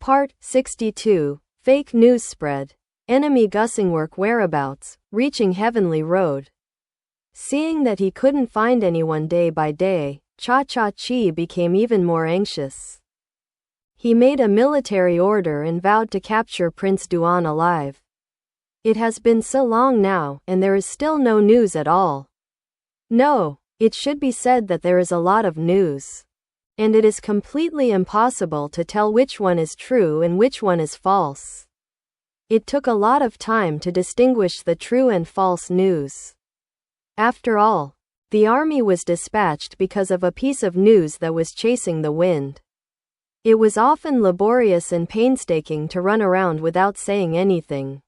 Part 62. Fake news spread. Enemy Gussingwork whereabouts, reaching Heavenly Road. Seeing that he couldn't find anyone day by day, Cha-Cha-Chi became even more anxious. He made a military order and vowed to capture Prince Duan alive. It has been so long now, and there is still no news at all. No, it should be said that there is a lot of news. And it is completely impossible to tell which one is true and which one is false. It took a lot of time to distinguish the true and false news. After all, the army was dispatched because of a piece of news that was chasing the wind. It was often laborious and painstaking to run around without saying anything.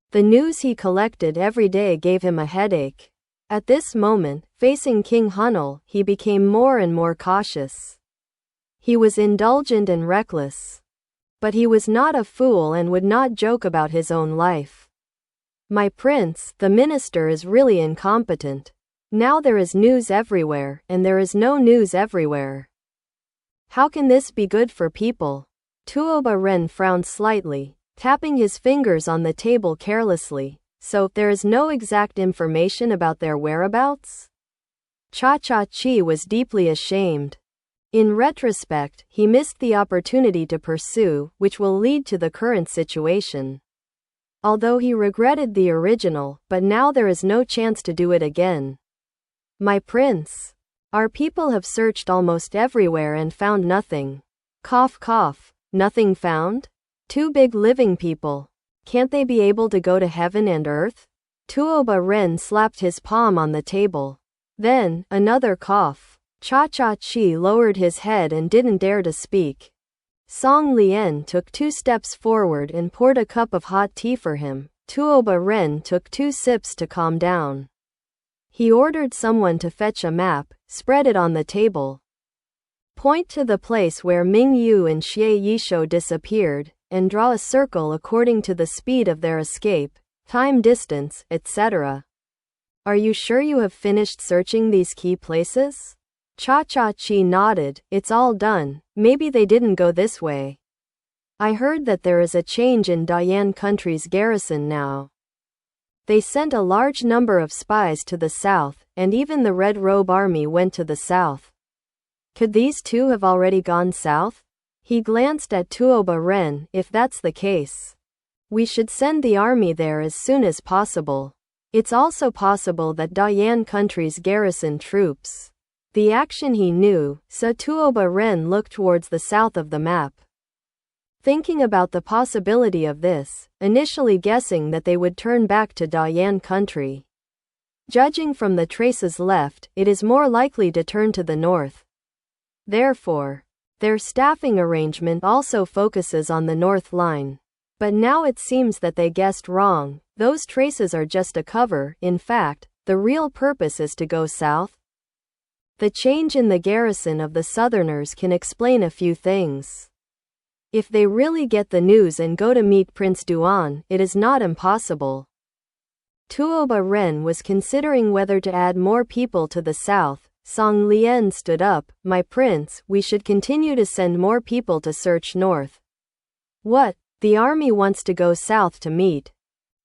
The news he collected every day gave him a headache. At this moment, facing King Hunnel, he became more and more cautious. He was indulgent and reckless. But he was not a fool and would not joke about his own life. My prince, the minister is really incompetent. Now there is news everywhere, and there is no news everywhere. How can this be good for people? Tuoba Ren frowned slightly, tapping his fingers on the table carelessly. So, there is no exact information about their whereabouts? Cha-Cha-Chi was deeply ashamed. In retrospect, he missed the opportunity to pursue, which will lead to the current situation. Although he regretted the original, but now there is no chance to do it again. My prince, our people have searched almost everywhere and found nothing. Cough cough, nothing found? Too big living people. Can't they be able to go to heaven and earth? Tuoba Ren slapped his palm on the table. Then, another cough. Cha-Cha-Chi lowered his head and didn't dare to speak. Song Lien took 2 steps forward and poured a cup of hot tea for him. Tuoba Ren took 2 sips to calm down. He ordered someone to fetch a map, spread it on the table. Point to the place where Ming Yu and Xie Yisho disappeared, and draw a circle according to the speed of their escape, time, distance, etc. Are you sure you have finished searching these key places? Cha-Cha-Chi nodded. It's all done. Maybe they didn't go this way. I heard that there is a change in Dayan Country's garrison now. They sent a large number of spies to the south, and even the Red Robe Army went to the south. Could these two have already gone south? He glanced at Tuoba Ren. If that's the case, we should send the army there as soon as possible. It's also possible that Dayan Country's garrison troops. The action he knew, so Tuoba Ren looked towards the south of the map. Thinking about the possibility of this, initially guessing that they would turn back to Dayan Country. Judging from the traces left, it is more likely to turn to the north. Therefore, their staffing arrangement also focuses on the north line. But now it seems that they guessed wrong. Those traces are just a cover. In fact, the real purpose is to go south. The change in the garrison of the Southerners can explain a few things. If they really get the news and go to meet Prince Duan, it is not impossible. Tuoba Ren was considering whether to add more people to the south. Song Lien stood up. My prince, we should continue to send more people to search north. What? The army wants to go south to meet.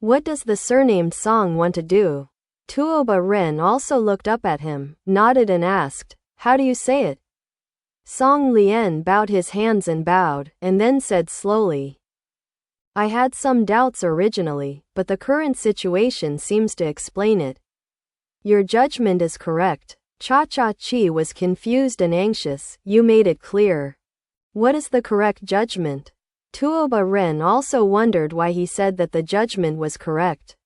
What does the surnamed Song want to do? Tuoba Ren also looked up at him, nodded and asked, how do you say it? Song Lien bowed his hands and bowed, and then said slowly. I had some doubts originally, but the current situation seems to explain it. Your judgment is correct. Cha-Cha-Chi was confused and anxious. You made it clear. What is the correct judgment? Tuoba Ren also wondered why he said that the judgment was correct.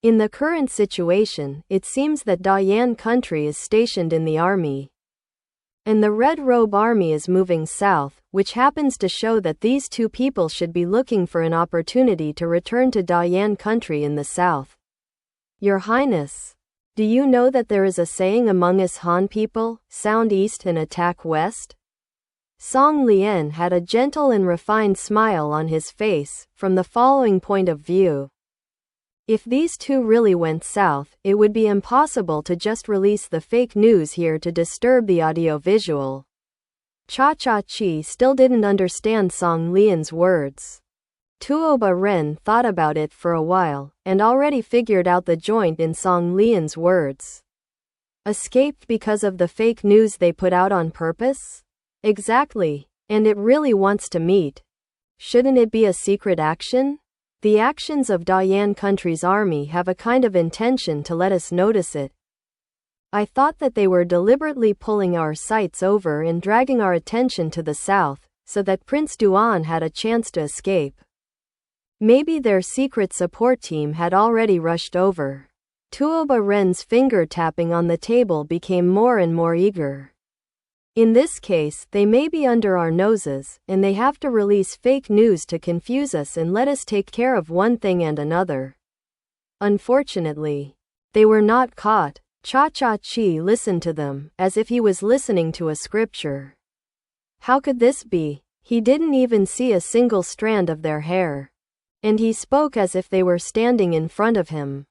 In the current situation, it seems that Dayan Country is stationed in the army. And the Red Robe Army is moving south, which happens to show that these two people should be looking for an opportunity to return to Dayan Country in the south. Your Highness, do you know that there is a saying among us Han people, sound east and attack west? Song Lien had a gentle and refined smile on his face, from the following point of view. If these two really went south, it would be impossible to just release the fake news here to disturb the audiovisual. Cha-Cha-Chi still didn't understand Song Lian's words. Tuoba Ren thought about it for a while, and already figured out the joint in Song Lian's words. Escaped because of the fake news they put out on purpose? Exactly. And it really wants to meet. Shouldn't it be a secret action? The actions of Dayan Country's army have a kind of intention to let us notice it. I thought that they were deliberately pulling our sights over and dragging our attention to the south, so that Prince Duan had a chance to escape. Maybe their secret support team had already rushed over. Tuoba Ren's finger tapping on the table became more and more eager. In this case, they may be under our noses, and they have to release fake news to confuse us and let us take care of one thing and another. Unfortunately, they were not caught. Cha-Cha-Chi listened to them, as if he was listening to a scripture. How could this be? He didn't even see a single strand of their hair. And he spoke as if they were standing in front of him.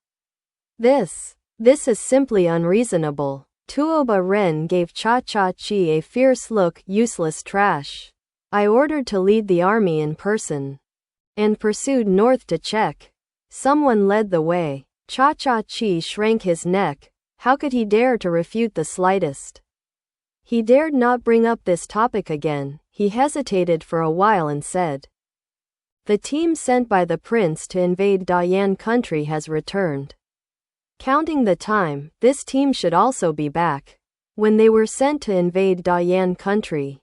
This is simply unreasonable. Tuoba Ren gave Cha-Cha-Chi a fierce look. Useless trash. I ordered to lead the army in person. And pursued north to check. Someone led the way. Cha-Cha-Chi shrank his neck. How could he dare to refute the slightest? He dared not bring up this topic again. He hesitated for a while and said, "The team sent by the prince to invade Dayan Country has returned. Counting the time, this team should also be back. When they were sent to invade Dayan Country,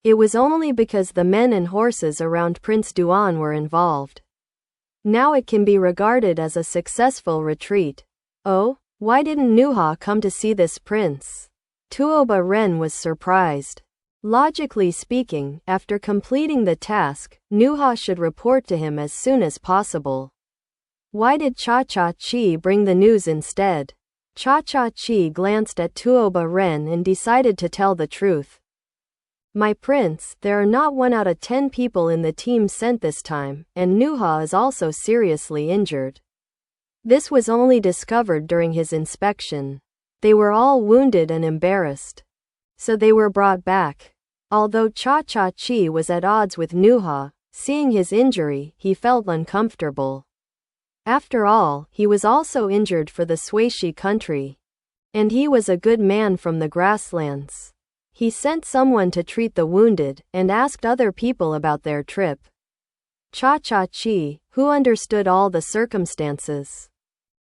it was only because the men and horses around Prince Duan were involved. Now it can be regarded as a successful retreat. Oh, why didn't Nuha come to see this prince?" Tuoba Ren was surprised. Logically speaking, after completing the task, Nuha should report to him as soon as possible. Why did Cha-Cha-Chi bring the news instead? Cha-Cha-Chi glanced at Tuoba Ren and decided to tell the truth. "My prince, there are not 1 out of 10 people in the team sent this time, and Nuha is also seriously injured. This was only discovered during his inspection. They were all wounded and embarrassed. So they were brought back." Although Cha-Cha-Chi was at odds with Nuha, seeing his injury, he felt uncomfortable. After all, he was also injured for the Shuishi country. And he was a good man from the grasslands. He sent someone to treat the wounded, and asked other people about their trip. Cha-Cha-Chi, who understood all the circumstances,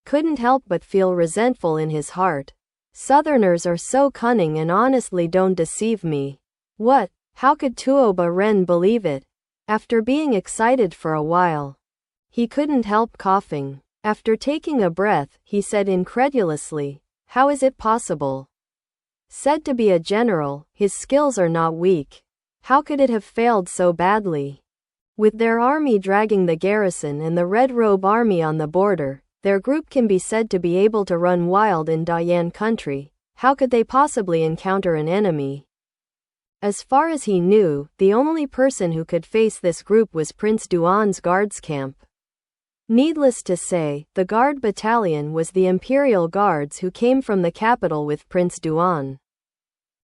couldn't help but feel resentful in his heart. Southerners are so cunning and honestly don't deceive me. What? How could Tuoba Ren believe it? After being excited for a while, he couldn't help coughing. After taking a breath, he said incredulously, "How is it possible? Said to be a general, his skills are not weak. How could it have failed so badly? With their army dragging the garrison and the Red Robe army on the border, their group can be said to be able to run wild in Dayan Country. How could they possibly encounter an enemy?" As far as he knew, the only person who could face this group was Prince Duan's guards camp. Needless to say, the guard battalion was the Imperial Guards who came from the capital with Prince Duan.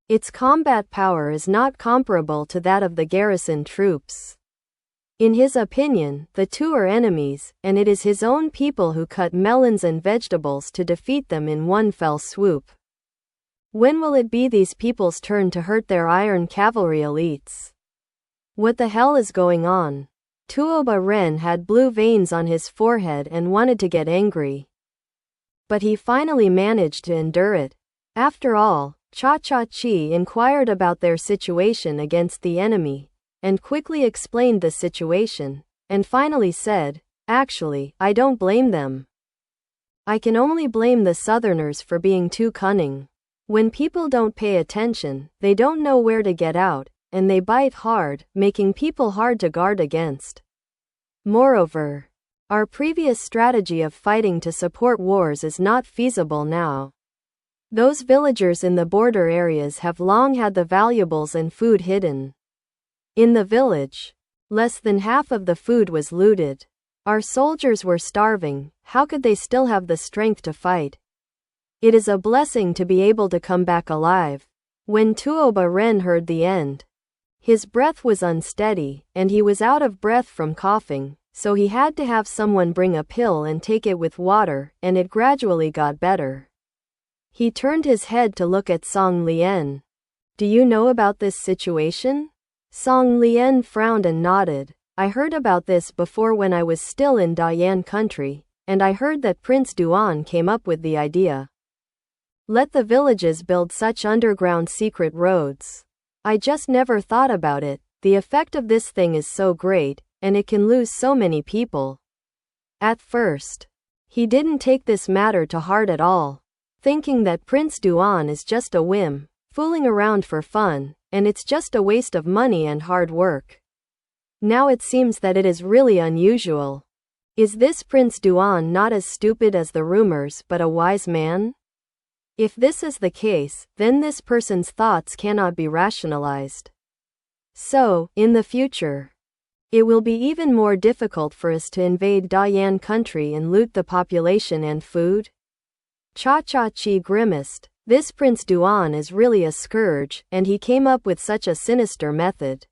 Its combat power is not comparable to that of the garrison troops. In his opinion, the two are enemies, and it is his own people who cut melons and vegetables to defeat them in one fell swoop. When will it be these people's turn to hurt their iron cavalry elites? What the hell is going on? Tuoba Ren had blue veins on his forehead and wanted to get angry. But he finally managed to endure it. After all, Cha-Cha-Chi inquired about their situation against the enemy, and quickly explained the situation, and finally said, "Actually, I don't blame them. I can only blame the Southerners for being too cunning. When people don't pay attention, they don't know where to get out, and they bite hard, making people hard to guard against. Moreover, our previous strategy of fighting to support wars is not feasible now. Those villagers in the border areas have long had the valuables and food hidden. In the village, less than half of the food was looted. Our soldiers were starving. How could they still have the strength to fight? It is a blessing to be able to come back alive." When Tuoba Ren heard the end, His breath was unsteady, and he was out of breath from coughing, so he had to have someone bring a pill and take it with water, and it gradually got better. He turned his head to look at Song Lian. Do you know about this situation? Song Lian frowned and nodded. I heard about this before when I was still in Dayan Country, and I heard that Prince Duan came up with the idea. Let the villages build such underground secret roads. I just never thought about it. The effect of this thing is so great, and it can lose so many people. At first, he didn't take this matter to heart at all, thinking that Prince Duan is just a whim, fooling around for fun, and it's just a waste of money and hard work. Now it seems that it is really unusual. Is this Prince Duan not as stupid as the rumors but a wise man? If this is the case, then this person's thoughts cannot be rationalized. So, in the future, it will be even more difficult for us to invade Dayan Country and loot the population and food? Cha-Cha-Chi grimaced. This Prince Duan is really a scourge, and he came up with such a sinister method.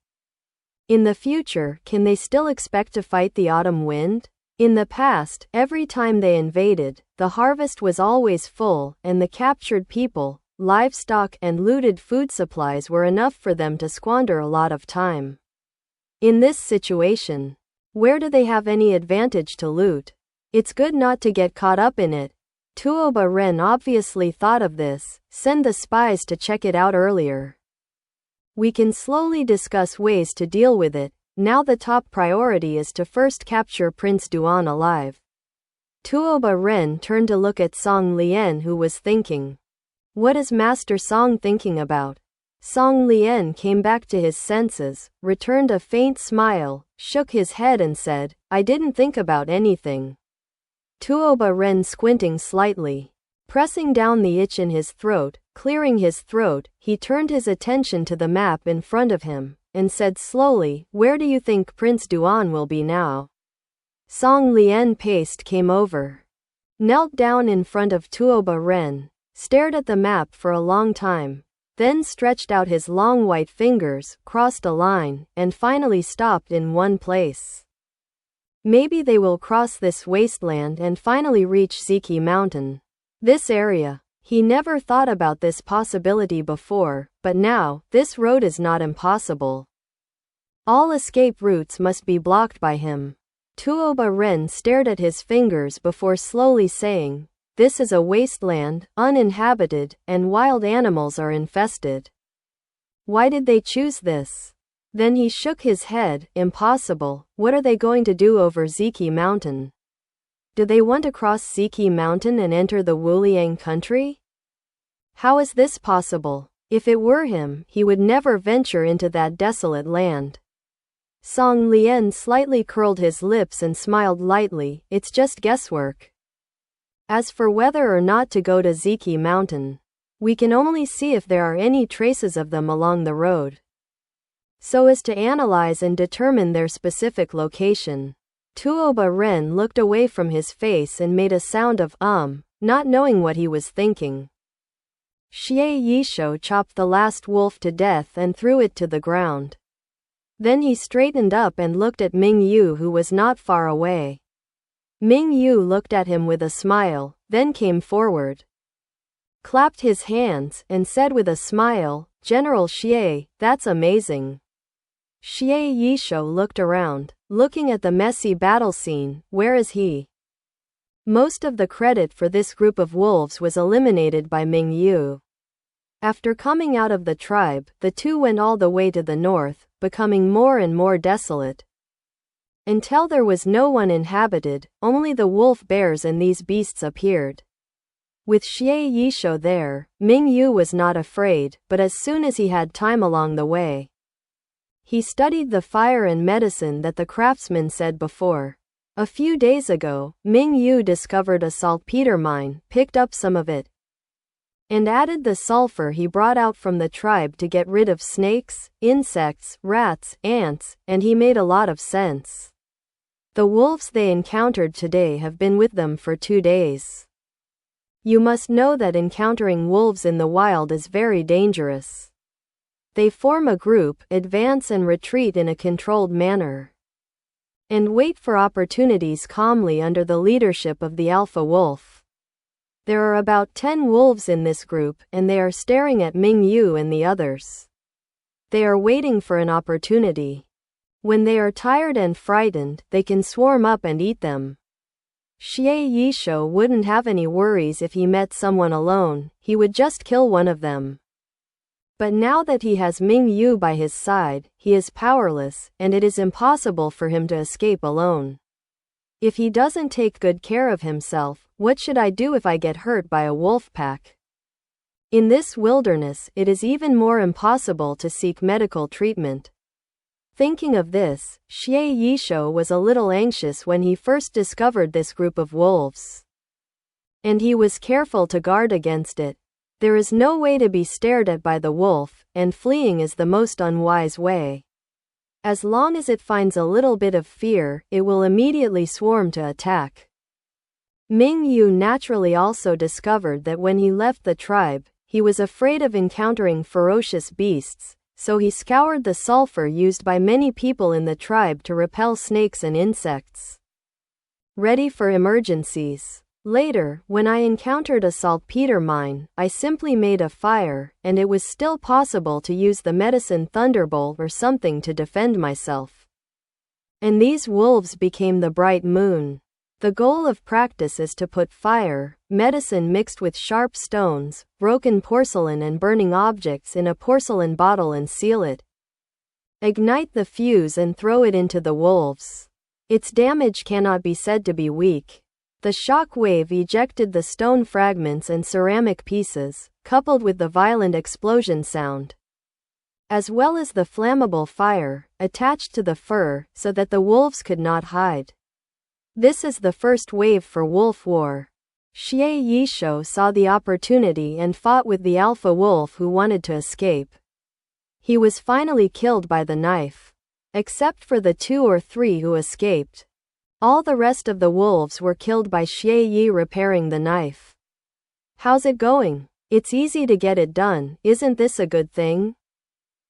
In the future, can they still expect to fight the autumn wind? In the past, every time they invaded, the harvest was always full, and the captured people, livestock, and looted food supplies were enough for them to squander a lot of time. In this situation, where do they have any advantage to loot? It's good not to get caught up in it. Tuoba Ren obviously thought of this. Send the spies to check it out earlier. We can slowly discuss ways to deal with it. Now the top priority is to first capture Prince Duan alive. Tuoba Ren turned to look at Song Lian, who was thinking. What is Master Song thinking about? Song Lian came back to his senses, returned a faint smile, shook his head and said, I didn't think about anything. Tuoba Ren squinting slightly, pressing down the itch in his throat, clearing his throat, he turned his attention to the map in front of him, and said slowly, where do you think Prince Duan will be now? Song Lian paced came over, knelt down in front of Tuoba Ren, stared at the map for a long time, then stretched out his long white fingers, crossed a line, and finally stopped in one place. Maybe they will cross this wasteland and finally reach Ziki Mountain. This area. He never thought about this possibility before, but now, this road is not impossible. All escape routes must be blocked by him. Tuoba Ren stared at his fingers before slowly saying, this is a wasteland, uninhabited, and wild animals are infested. Why did they choose this? Then he shook his head, impossible, what are they going to do over Ziki Mountain? Do they want to cross Ziki Mountain and enter the Wuliang country? How is this possible? If it were him, he would never venture into that desolate land. Song Lian slightly curled his lips and smiled lightly, it's just guesswork. As for whether or not to go to Ziki Mountain, we can only see if there are any traces of them along the road, so as to analyze and determine their specific location. Tuoba Ren looked away from his face and made a sound of not knowing what he was thinking. Xie Yisho chopped the last wolf to death and threw it to the ground. Then he straightened up and looked at Ming Yu, who was not far away. Ming Yu looked at him with a smile, then came forward, clapped his hands, and said with a smile, General Xie, that's amazing. Xie Yisho looked around, looking at the messy battle scene. Where is he? Most of the credit for this group of wolves was eliminated by Ming Yu. After coming out of the tribe, the two went all the way to the north, becoming more and more desolate, until there was no one inhabited, only the wolf bears and these beasts appeared. With Xie Yisho there, Ming Yu was not afraid, but as soon as he had time along the way, he studied the fire and medicine that the craftsman said before. A few days ago, Ming Yu discovered a saltpeter mine, picked up some of it, and added the sulfur he brought out from the tribe to get rid of snakes, insects, rats, ants, and he made a lot of sense. The wolves they encountered today have been with them for 2 days. You must know that encountering wolves in the wild is very dangerous. They form a group, advance and retreat in a controlled manner, and wait for opportunities calmly under the leadership of the alpha wolf. There are about 10 wolves in this group, and they are staring at Ming Yu and the others. They are waiting for an opportunity. When they are tired and frightened, they can swarm up and eat them. Xie Yishou wouldn't have any worries if he met someone alone, he would just kill one of them. But now that he has Ming Yu by his side, he is powerless, and it is impossible for him to escape alone. If he doesn't take good care of himself, what should I do if I get hurt by a wolf pack? In this wilderness, it is even more impossible to seek medical treatment. Thinking of this, Xie Yishou was a little anxious when he first discovered this group of wolves. And he was careful to guard against it. There is no way to be stared at by the wolf, and fleeing is the most unwise way. As long as it finds a little bit of fear, it will immediately swarm to attack. Ming Yu naturally also discovered that when he left the tribe, he was afraid of encountering ferocious beasts, so he scoured the sulfur used by many people in the tribe to repel snakes and insects. Ready for emergencies. Later, when I encountered a saltpeter mine, I simply made a fire, and it was still possible to use the medicine thunderbolt or something to defend myself. And these wolves became the bright moon. The goal of practice is to put fire, medicine mixed with sharp stones, broken porcelain and burning objects in a porcelain bottle and seal it. Ignite the fuse and throw it into the wolves. Its damage cannot be said to be weak. The shock wave ejected the stone fragments and ceramic pieces, coupled with the violent explosion sound, as well as the flammable fire, attached to the fur, so that the wolves could not hide. This is the first wave for wolf war. Xie Yishou saw the opportunity and fought with the alpha wolf who wanted to escape. He was finally killed by the knife. Except for the 2 or 3 who escaped. All the rest of the wolves were killed by Xie Yi repairing the knife. How's it going? It's easy to get it done, isn't this a good thing?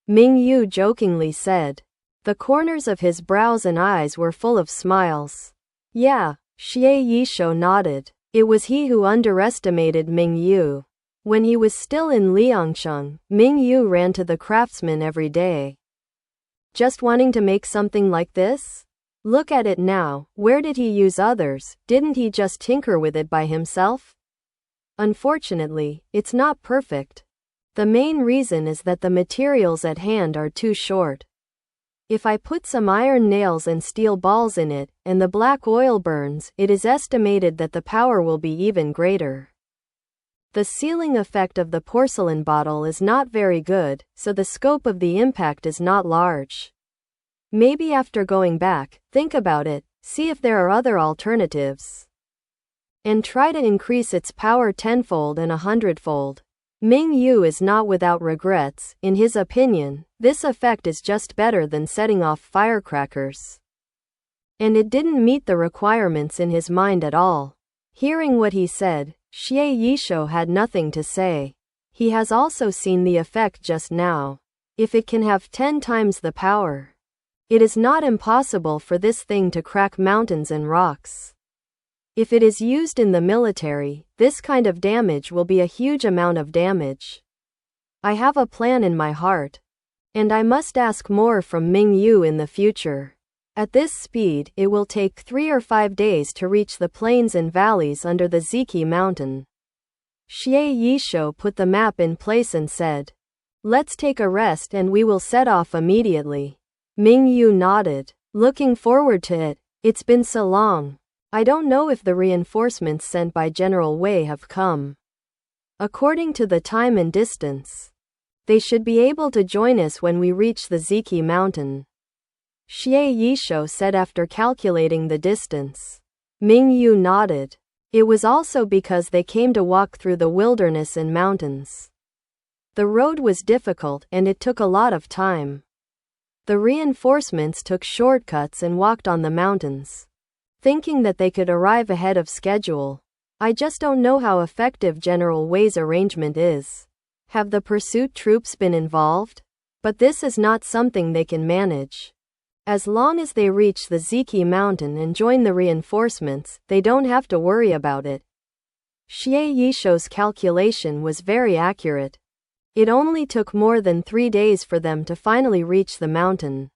Ming Yu jokingly said. The corners of his brows and eyes were full of smiles. Yeah, Xie Yishou nodded. It was he who underestimated Ming Yu. When he was still in Liangcheng, Ming Yu ran to the craftsman every day. Just wanting to make something like this? Look at it now, where did he use others, didn't he just tinker with it by himself? Unfortunately, it's not perfect. The main reason is that the materials at hand are too short. If I put some iron nails and steel balls in it, and the black oil burns, it is estimated that the power will be even greater. The sealing effect of the porcelain bottle is not very good, so the scope of the impact is not large. Maybe after going back, think about it, see if there are other alternatives. And try to increase its power tenfold and 100-fold. Ming Yu is not without regrets. In his opinion, this effect is just better than setting off firecrackers. And it didn't meet the requirements in his mind at all. Hearing what he said, Xie Yishou had nothing to say. He has also seen the effect just now. If it can have 10 times the power, it is not impossible for this thing to crack mountains and rocks. If it is used in the military, this kind of damage will be a huge amount of damage. I have a plan in my heart. And I must ask more from Ming Yu in the future. At this speed, it will take 3 or 5 days to reach the plains and valleys under the Ziki mountain. Xie Yishou put the map in place and said, "Let's take a rest and we will set off immediately." Ming Yu nodded, looking forward to it. It's been so long. I don't know if the reinforcements sent by General Wei have come. According to the time and distance, they should be able to join us when we reach the Ziki mountain. Xie Yishou said after calculating the distance. Ming Yu nodded. It was also because they came to walk through the wilderness and mountains. The road was difficult and it took a lot of time. The reinforcements took shortcuts and walked on the mountains, thinking that they could arrive ahead of schedule. I just don't know how effective General Wei's arrangement is. Have the pursuit troops been involved? But this is not something they can manage. As long as they reach the Ziki mountain and join the reinforcements, they don't have to worry about it. Xie Yishou's calculation was very accurate. It only took more than 3 days for them to finally reach the mountain.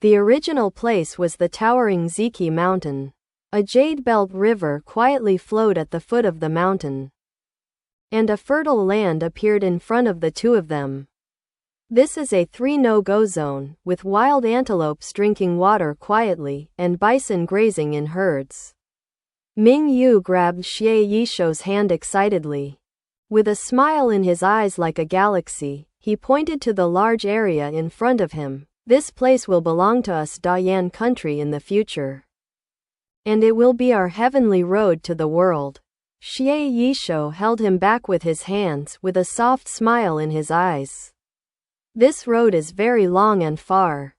The original place was the towering Ziki mountain. A jade belt river quietly flowed at the foot of the mountain. And a fertile land appeared in front of the two of them. This is a 3 no-go zone, with wild antelopes drinking water quietly, and bison grazing in herds. Ming Yu grabbed Xie Yishou's hand excitedly. With a smile in his eyes like a galaxy, he pointed to the large area in front of him. This place will belong to us, Dayan Country, in the future. And it will be our heavenly road to the world. Xie Yishou held him back with his hands, with a soft smile in his eyes. This road is very long and far.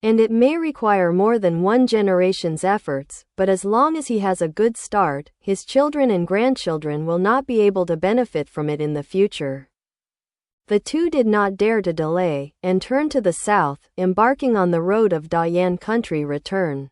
And it may require more than one generation's efforts, but as long as he has a good start, his children and grandchildren will not be able to benefit from it in the future. The two did not dare to delay, and turned to the south, embarking on the road of Dayan Country return.